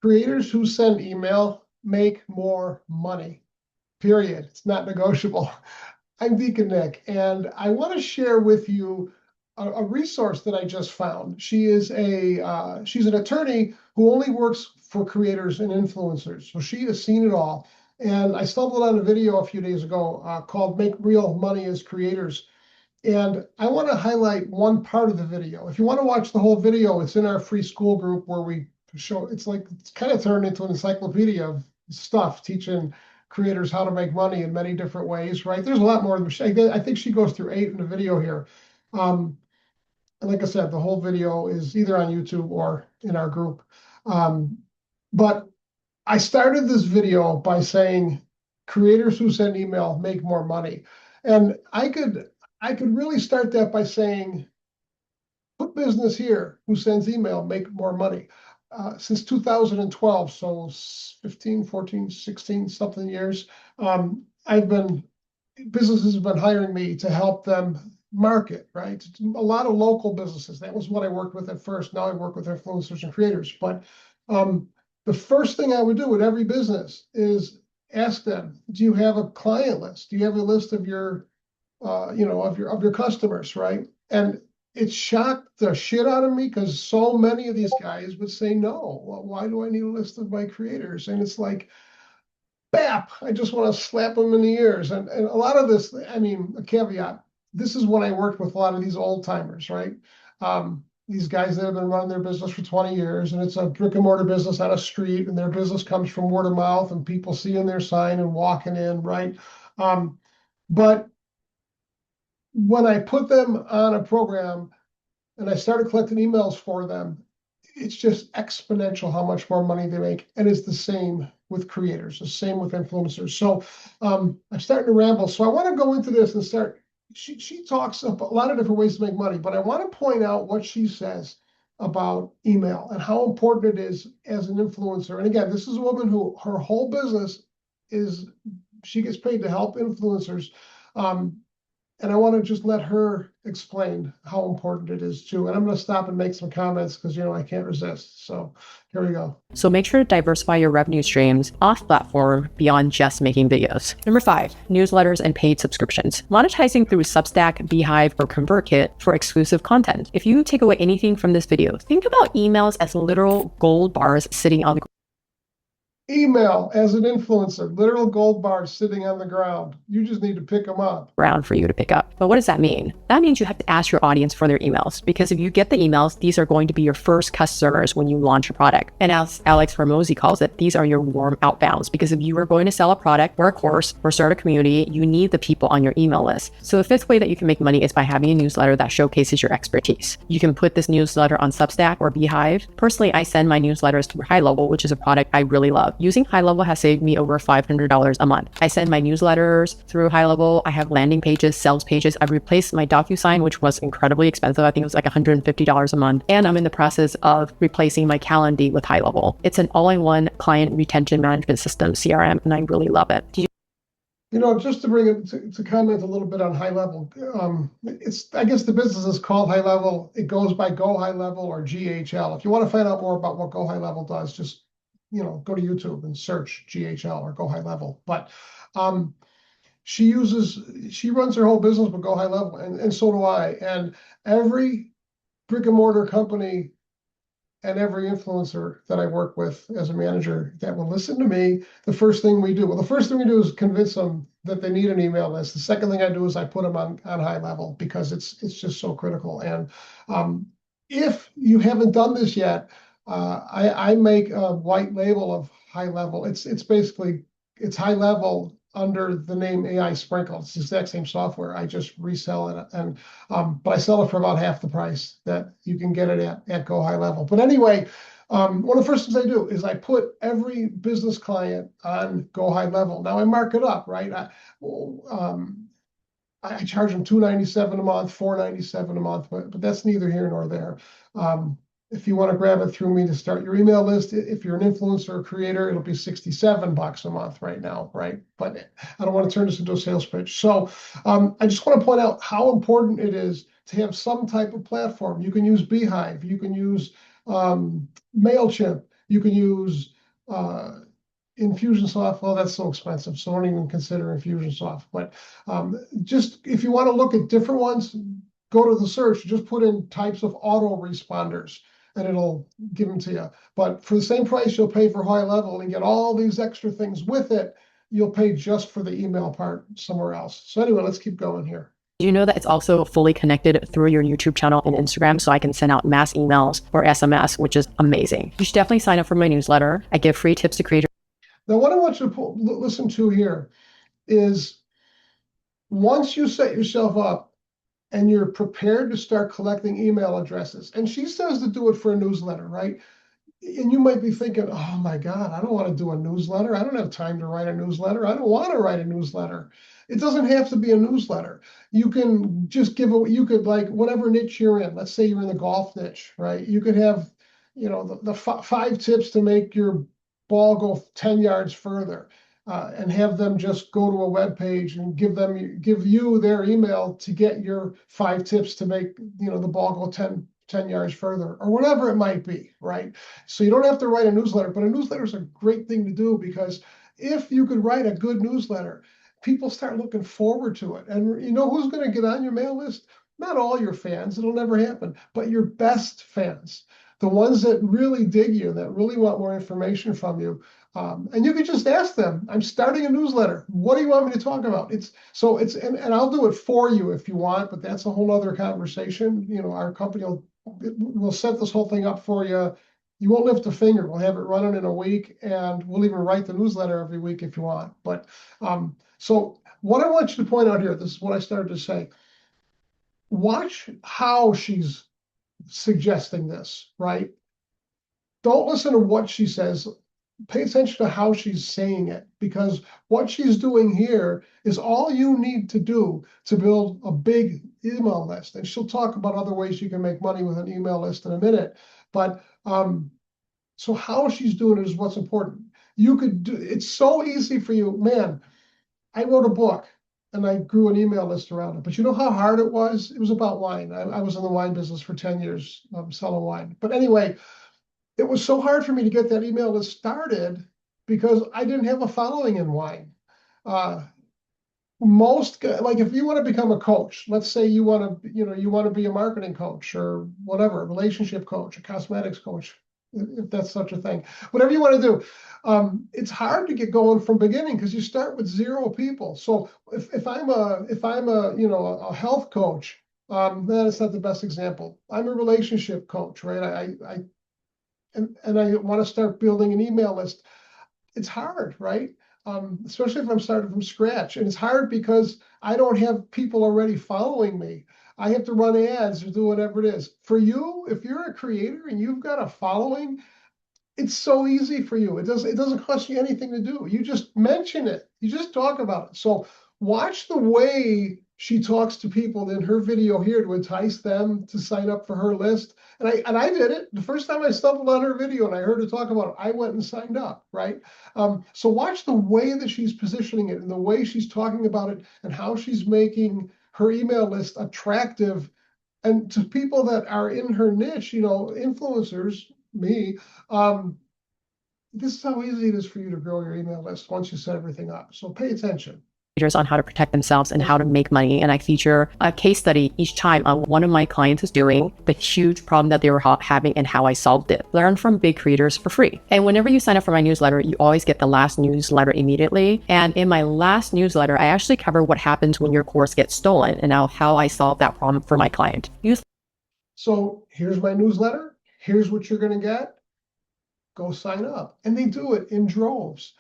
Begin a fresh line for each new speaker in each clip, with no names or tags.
Creators who send email make more money, period. It's not negotiable. I'm Deacon Nick, and I want to share with you a resource that I just found. She's an attorney who only works for creators and influencers, so she has seen it all. And I stumbled on a video a few days ago called "Make Real Money as Creators." And I want to highlight one part of the video. If you want to watch the whole video, it's in our free school group where we show, it's kind of turned into an encyclopedia of stuff, teaching creators how to make money in many different ways, right? There's a lot more. I think she goes through 8 in the video here. And like I said, the whole video is either on YouTube or in our group. But I started this video by saying creators who send email make more money. And I could really start that by saying, put business here who sends email, make more money. Since 2012, so 15, 14, 16, something years, businesses have been hiring me to help them market, right? A lot of local businesses. That was what I worked with at first. Now I work with influencers and creators. But the first thing I would do with every business is ask them, do you have a client list? Do you have a list of your of your customers, right? And it shocked the shit out of me because so many of these guys would say no. Well, why do I need a list of my creators? And it's like, bap! I just want to slap them in the ears. And a lot of this, I mean, a caveat. This is when I worked with a lot of these old timers, right? These guys that have been running their business for 20 years, and it's a brick and mortar business on a street, and their business comes from word of mouth, and people seeing their sign and walking in, right? But when I put them on a program and I started collecting emails for them, it's just exponential how much more money they make. And it's the same with creators, the same with influencers. So I'm starting to ramble. So I want to go into this and start. She talks about a lot of different ways to make money, but I want to point out what she says about email and how important it is as an influencer. And again, this is a woman who her whole business is she gets paid to help influencers. And I want to just let her explain how important it is too. And I'm going to stop and make some comments because, I can't resist. So here we go.
So make sure to diversify your revenue streams off platform beyond just making videos. Number 5, newsletters and paid subscriptions. Monetizing through Substack, Beehive, or ConvertKit for exclusive content. If you take away anything from this video, think about emails as literal gold bars sitting on the
Email as an influencer, literal gold bars sitting on the ground. You just need to pick them up.
Ground for you to pick up. But what does that mean? That means you have to ask your audience for their emails, because if you get the emails, these are going to be your first customers when you launch a product. And as Alex Hormozi calls it, these are your warm outbounds, because if you are going to sell a product or a course or start a community, you need the people on your email list. So the 5th way that you can make money is by having a newsletter that showcases your expertise. You can put this newsletter on Substack or Beehive. Personally, I send my newsletters through High Level, which is a product I really love. Using High Level has saved me over $500 a month. I send my newsletters through High Level. I have landing pages, sales pages. I've replaced my DocuSign, which was incredibly expensive. I think it was like $150 a month. And I'm in the process of replacing my Calendly with High Level. It's an all-in-one client retention management system, CRM, and I really love it.
Just to bring it to comment a little bit on High Level, I guess the business is called High Level. It goes by Go High Level or GHL. If you want to find out more about what Go High Level does, just go to YouTube and search GHL or Go High Level. But she runs her whole business with Go High Level, and so do I. And every brick and mortar company and every influencer that I work with as a manager that will listen to me, the first thing we do is convince them that they need an email list. The second thing I do is I put them on High Level because it's just so critical. And if you haven't done this yet, I make a white label of High Level. It's High Level under the name AI Sprinkle. It's the exact same software. I just resell it, but I sell it for about half the price that you can get it at Go High Level. But anyway, one of the first things I do is I put every business client on Go High Level. Now I mark it up, right? I charge them $297 a month, $497 a month, but that's neither here nor there. If you want to grab it through me to start your email list, if you're an influencer or creator, it'll be $67 a month right now, right? But I don't want to turn this into a sales pitch. So I just want to point out how important it is to have some type of platform. You can use Beehive, you can use MailChimp, You can use Infusionsoft. Well, that's so expensive, so don't even consider Infusionsoft. But just if you want to look at different ones, go to the search, just put in types of autoresponders and it'll give them to you. But for the same price you'll pay for high level and get all these extra things with it, you'll pay just for the email part somewhere else. So anyway, let's keep going here.
You know that it's also fully connected through your YouTube channel and Instagram, so I can send out mass emails or SMS, which is amazing. You should definitely sign up for my newsletter. I give free tips to creators.
Now, what I want you to listen to here is once you set yourself up and you're prepared to start collecting email addresses, and she says to do it for a newsletter, right? And you might be thinking, oh my God, I don't want to do a newsletter. I don't have time to write a newsletter. I don't want to write a newsletter. It doesn't have to be a newsletter. You can just you could like whatever niche you're in. Let's say you're in the golf niche, right? You could have, the 5 tips to make your ball go 10 yards further. And have them just go to a web page and give you their email to get your 5 tips to make the ball go 10 yards further, or whatever it might be, right? So you don't have to write a newsletter, but a newsletter is a great thing to do, because if you could write a good newsletter, people start looking forward to it. And you know who's going to get on your mail list? Not all your fans, it'll never happen, but your best fans, the ones that really dig you, that really want more information from you. And you could just ask them, I'm starting a newsletter. What do you want me to talk about? And I'll do it for you if you want, but that's a whole other conversation. Our company we'll set this whole thing up for you. You won't lift a finger. We'll have it running in a week, and we'll even write the newsletter every week if you want. But so what I want you to point out here, this is what I started to say. Watch how she's suggesting this, right? Don't listen to what she says. Pay attention to how she's saying it, because what she's doing here is all you need to do to build a big email list. And she'll talk about other ways you can make money with an email list in a minute. But so how she's doing it is what's important. You could do it's so easy for you, man. I wrote a book and I grew an email list around it. But you know how hard it was? It was about wine. I was in the wine business for 10 years, selling wine. But anyway, it was so hard for me to get that email list started because I didn't have a following in wine. Like if you want to become a coach, let's say you want to be a marketing coach or whatever, a relationship coach, a cosmetics coach, if that's such a thing, whatever you want to do. It's hard to get going from beginning because you start with 0 people. So if I'm a health coach, then it's not the best example. I'm a relationship coach, right? And I want to start building an email list. It's hard, right? Especially if I'm starting from scratch. And it's hard because I don't have people already following me. I have to run ads or do whatever it is. For you, if you're a creator and you've got a following, it's so easy for you. It doesn't cost you anything to do. You just mention it. You just talk about it. So watch the way she talks to people in her video here to entice them to sign up for her list. And I did it. The first time I stumbled on her video and I heard her talk about it, I went and signed up, right? So watch the way that she's positioning it and the way she's talking about it and how she's making her email list attractive. And to people that are in her niche, influencers, me, this is how easy it is for you to grow your email list once you set everything up. So pay attention.
On how to protect themselves and how to make money. And I feature a case study each time on one of my clients is doing, the huge problem that they were having and how I solved it. Learn from big creators for free. And whenever you sign up for my newsletter, you always get the last newsletter immediately. And in my last newsletter, I actually cover what happens when your course gets stolen and how I solve that problem for my client.
So here's my newsletter. Here's what you're going to get. Go sign up. And they do it in droves.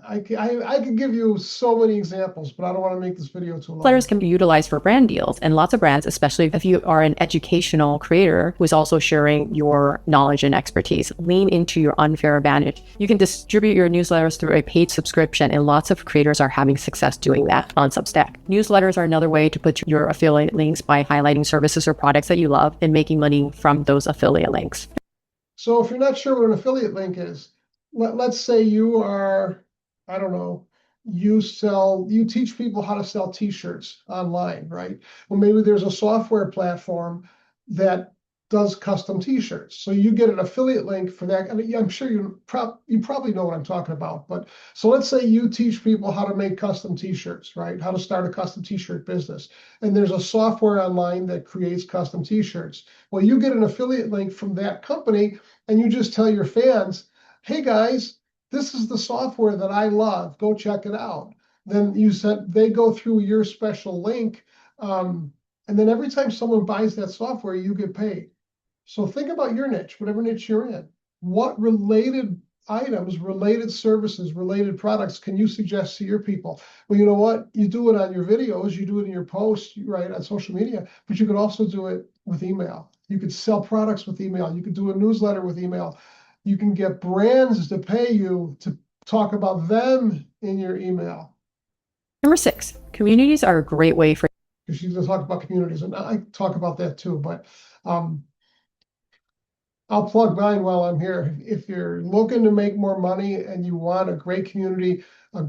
I could give you so many examples, but I don't want to make this video too long.
Newsletters can be utilized for brand deals, and lots of brands, especially if you are an educational creator who is also sharing your knowledge and expertise, lean into your unfair advantage. You can distribute your newsletters through a paid subscription, and lots of creators are having success doing that on Substack. Newsletters are another way to put your affiliate links by highlighting services or products that you love and making money from those affiliate links.
So if you're not sure what an affiliate link is, let's say you are, I don't know, you teach people how to sell t-shirts online, right? Well, maybe there's a software platform that does custom t-shirts. So you get an affiliate link for that. And I'm sure you probably know what I'm talking about. But so let's say you teach people how to make custom t-shirts, right? How to start a custom t-shirt business. And there's a software online that creates custom t-shirts. Well, you get an affiliate link from that company and you just tell your fans, hey guys, this is the software that I love. Go check it out. Then they go through your special link. And then every time someone buys that software, you get paid. So think about your niche, whatever niche you're in. What related items, related services, related products can you suggest to your people? Well, you know what? You do it on your videos, you do it in your posts, right, on social media, but you could also do it with email. You could sell products with email. You could do a newsletter with email. You can get brands to pay you to talk about them in your email.
Number 6, communities are a great way for.
Because she's going to talk about communities, and I talk about that too. But I'll plug mine while I'm here. If you're looking to make more money and you want a great community,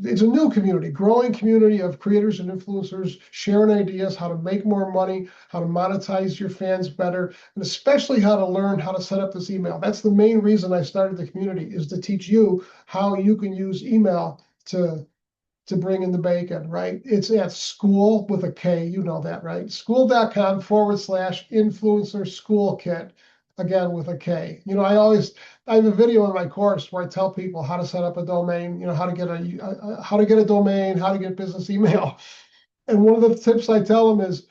it's a new community, growing community of creators and influencers sharing ideas, how to make more money, how to monetize your fans better, and especially how to learn how to set up this email. That's the main reason I started the community, is to teach you how you can use email to bring in the bacon, right? It's at school with a K, you know that, right? School.com/influencer school kit, again with a K. You know, I have a video in my course where I tell people how to set up a domain, you know, how to get a domain, how to get business email. And one of the tips I tell them is,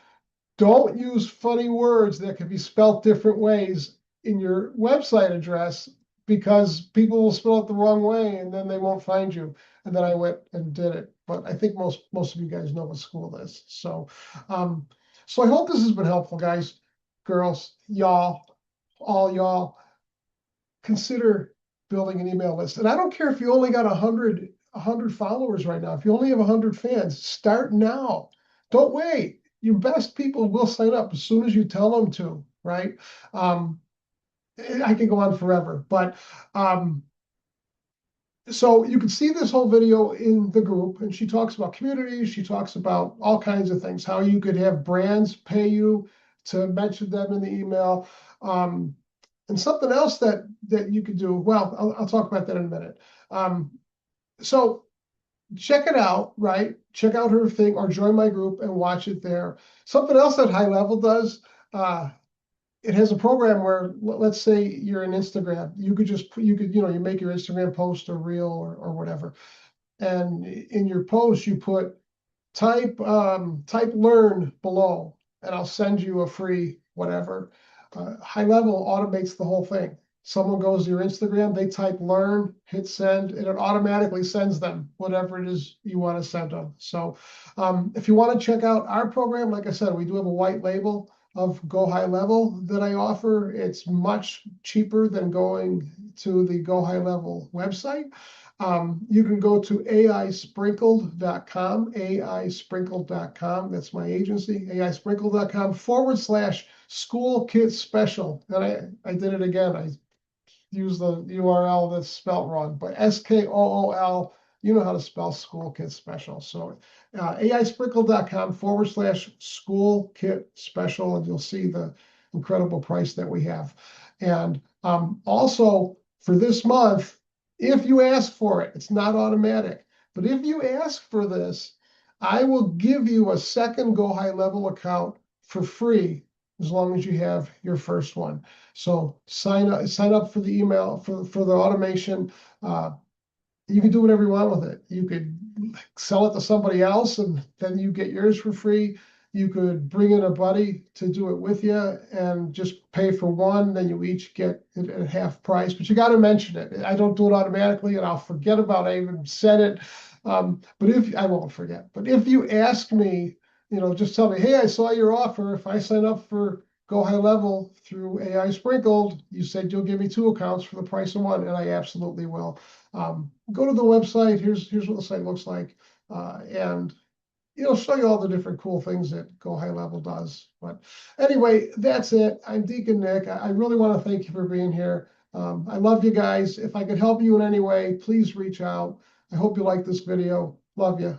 don't use funny words that can be spelled different ways in your website address, because people will spell it the wrong way and then they won't find you. And then I went and did it. But I think most of you guys know what school is. So so I hope this has been helpful, guys, girls, y'all, all y'all. Consider building an email list. And I don't care if you only got 100 followers right now. If you only have 100 fans, start now. Don't wait. Your best people will sign up as soon as you tell them to, right? I could go on forever, but so you can see this whole video in the group, and she talks about communities. She talks about all kinds of things, how you could have brands pay you to mention them in the email. And something else that you could do, well, I'll talk about that in a minute. So check it out, right? Check out her thing or join my group and watch it there. Something else that High Level does, it has a program where, let's say you're in Instagram, you could you make your Instagram post or reel or whatever. And in your post, you put type learn below, and I'll send you a free whatever. High Level automates the whole thing. Someone goes to your Instagram, they type learn, hit send, and it automatically sends them whatever it is you want to send them. So if you want to check out our program, like I said, we do have a white label of Go High Level that I offer. It's much cheaper than going to the Go High Level website. You can go to aisprinkled.com, aisprinkled.com. That's my agency, aisprinkled.com/school kit special. And I did it again. I used the URL that's spelled wrong, but SKOOL, you know how to spell school kit special. So aisprinkled.com/school kit special, and you'll see the incredible price that we have. And also for this month, if you ask for it, it's not automatic, but if you ask for this, I will give you a second Go High Level account for free as long as you have your first one. So sign up for the email for the automation. You can do whatever you want with it. You could sell it to somebody else and then you get yours for free. You could bring in a buddy to do it with you and just pay for one, then you each get it at half price. But you got to mention it. I don't do it automatically, and I'll forget about it. I even said it. But if I won't forget. But if you ask me, just tell me, hey, I saw your offer. If I sign up for Go High Level through AI Sprinkled, you said you'll give me 2 accounts for the price of one, and I absolutely will. Go to the website. Here's what the site looks like, and it'll show you all the different cool things that Go High Level does. But anyway, that's it. I'm Deacon Nick. I really want to thank you for being here. I love you guys. If I could help you in any way, please reach out. I hope you like this video. Love you.